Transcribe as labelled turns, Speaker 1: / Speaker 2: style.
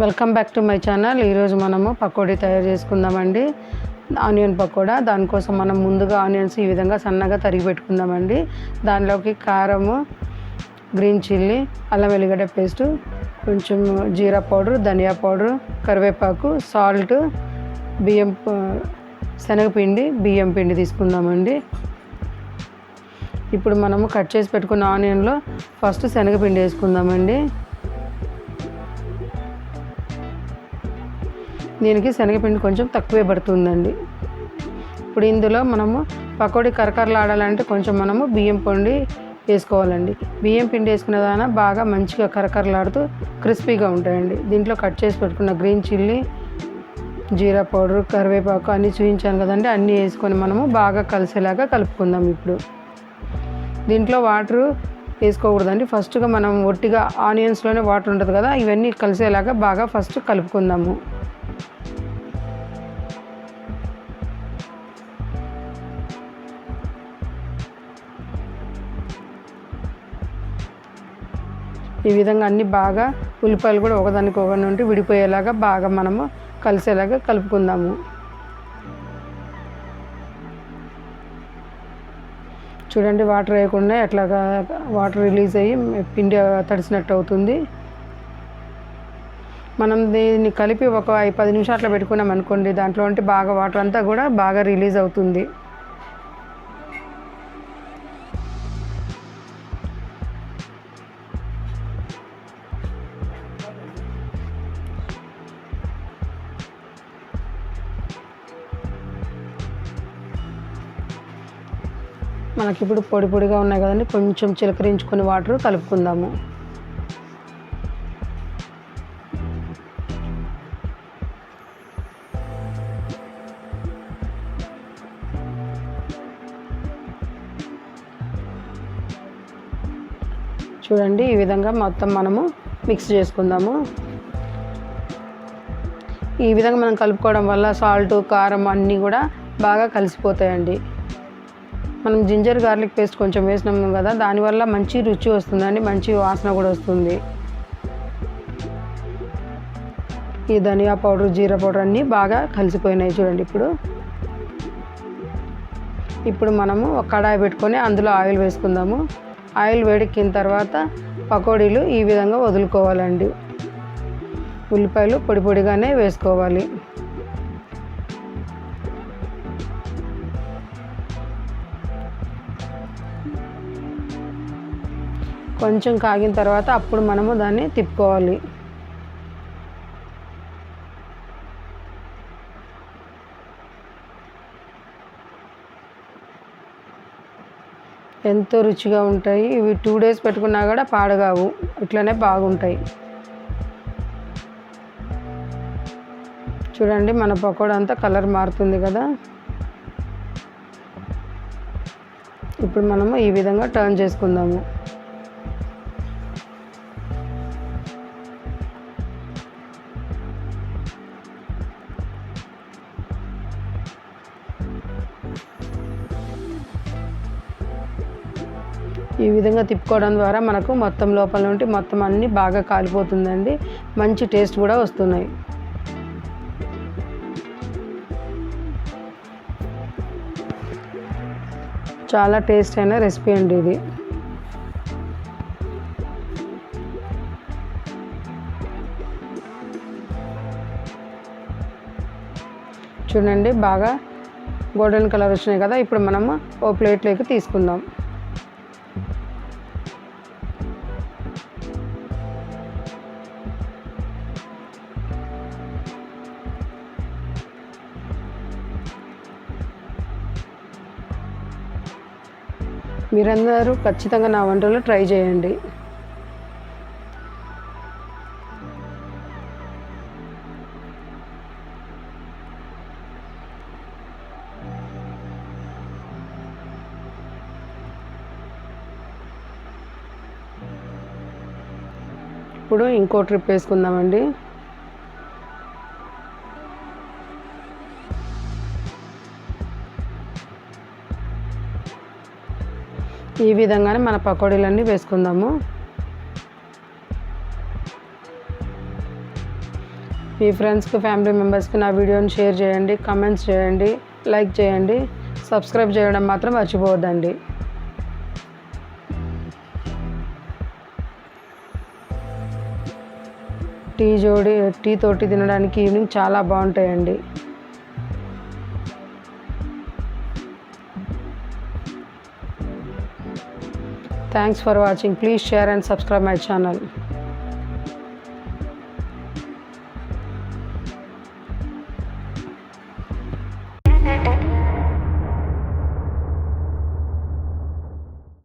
Speaker 1: Welcome back to my channel. ఈరోజు మనము పకోడీ తయారు చేసుకుందామండి. ఆనియన్ పకోడా. దానికోసం మనం ముందుగా ఆనియన్స్ ఈ విధంగా సన్నగా తరిగి పెట్టుకుందామండి. దానిలోకి కారము, గ్రీన్ చిల్లీ, అల్లం వెల్లిగడ్డ పేస్టు, కొంచెం జీరా పౌడర్, ధనియా పౌడర్, కరివేపాకు, సాల్ట్, శనగపిండి, బియ్యం పిండి తీసుకుందామండి. ఇప్పుడు మనము కట్ చేసి పెట్టుకున్న ఆనియన్లో ఫస్ట్ శనగపిండి వేసుకుందామండి. దీనికి శనగపిండి కొంచెం తక్కువే పడుతుందండి. ఇప్పుడు ఇందులో మనము పకోడీ కరకరలాడాలంటే కొంచెం మనము బియ్యం పిండి వేసుకోవాలండి. బియ్యం పిండి వేసుకునే దాన బాగా మంచిగా కరకరలాడుతూ క్రిస్పీగా ఉంటాయండి. దీంట్లో కట్ చేసి పెట్టుకున్న గ్రీన్ చిల్లీ, జీరా పౌడర్, కరివేపాకు అన్నీ చూపించాను కదండి. అన్నీ వేసుకొని మనము బాగా కలిసేలాగా కలుపుకుందాం. ఇప్పుడు దీంట్లో వాటర్ వేసుకోకూడదండి. ఫస్ట్గా మనం ఒట్టిగా ఆనియన్స్లోనే వాటర్ ఉంటుంది కదా, ఇవన్నీ కలిసేలాగా బాగా ఫస్ట్ కలుపుకుందాము. ఈ విధంగా అన్నీ బాగా ఉల్లిపాయలు కూడా ఒకదానికి ఒకటి నుండి విడిపోయేలాగా బాగా మనము కలిసేలాగా కలుపుకుందాము. చూడండి, వాటర్ వేయకుండా ఎట్లాగా వాటర్ రిలీజ్ అయ్యి పిండి తడిసినట్టు అవుతుంది. మనం దీన్ని కలిపి ఒక 10 నిమిషాలు అట్లా పెట్టుకున్నాం అనుకోండి, దాంట్లో ఉంటే బాగా వాటర్ అంతా కూడా బాగా రిలీజ్ అవుతుంది. మనకి ఇప్పుడు పొడి పొడిగా ఉన్నాయి కదండి, కొంచెం చిలకరించుకొని వాటర్ కలుపుకుందాము. చూడండి, ఈ విధంగా మొత్తం మనము మిక్స్ చేసుకుందాము. ఈ విధంగా మనం కలుపుకోవడం వల్ల సాల్ట్, కారం అన్నీ కూడా బాగా కలిసిపోతాయండి. మనం జింజర్ గార్లిక్ పేస్ట్ కొంచెం వేసినాము కదా, దానివల్ల మంచి రుచి వస్తుందండి, మంచి వాసన కూడా వస్తుంది. ఈ ధనియా పౌడర్, జీరా పౌడర్ అన్నీ బాగా కలిసిపోయినాయి చూడండి. ఇప్పుడు మనము ఒక కడాయి పెట్టుకొని అందులో ఆయిల్ వేసుకుందాము. ఆయిల్ వేడెక్కిన తర్వాత పకోడీలు ఈ విధంగా వదులుకోవాలండి. ఉల్లిపాయలు పొడి పొడిగానే వేసుకోవాలి. కొంచెం కాగిన తర్వాత అప్పుడు మనము దాన్ని తిప్పుకోవాలి. ఎంతో రుచిగా ఉంటాయి ఇవి. 2 డేస్ పెట్టుకున్నా కూడా పాడగావు, ఇట్లనే బాగుంటాయి. చూడండి, మన పకోడా అంతా కలర్ మారుతుంది కదా. ఇప్పుడు మనము ఈ విధంగా టర్న్ చేసుకుందాము. ఈ విధంగా తిప్పుకోవడం ద్వారా మనకు మొత్తం లోపల నుండి మొత్తం అన్నీ బాగా కాలిపోతుందండి. మంచి టేస్ట్ కూడా వస్తున్నాయి. చాలా టేస్ట్ అయిన రెసిపీ అండి ఇది. చూడండి, బాగా గోల్డెన్ కలర్ వచ్చినాయి కదా. ఇప్పుడు మనము ఓ ప్లేట్లోకి తీసుకుందాం. మీరందరూ ఖచ్చితంగా నా వంటలో ట్రై చేయండి. ఇప్పుడు ఇంకో ట్రిప్ వేసుకుందామండి. ఈ విధంగానే మన పకోడీలన్నీ వేసుకుందాము. మీ ఫ్రెండ్స్కి ఫ్యామిలీ మెంబర్స్కి నా వీడియోని షేర్ చేయండి, కమెంట్స్ చేయండి, లైక్ చేయండి, సబ్స్క్రైబ్ చేయడం మాత్రం మర్చిపోవద్దండి. టీ తోటి తినడానికి ఈవినింగ్ చాలా బాగుంటాయండి. Thanks for watching. Please share and subscribe my channel.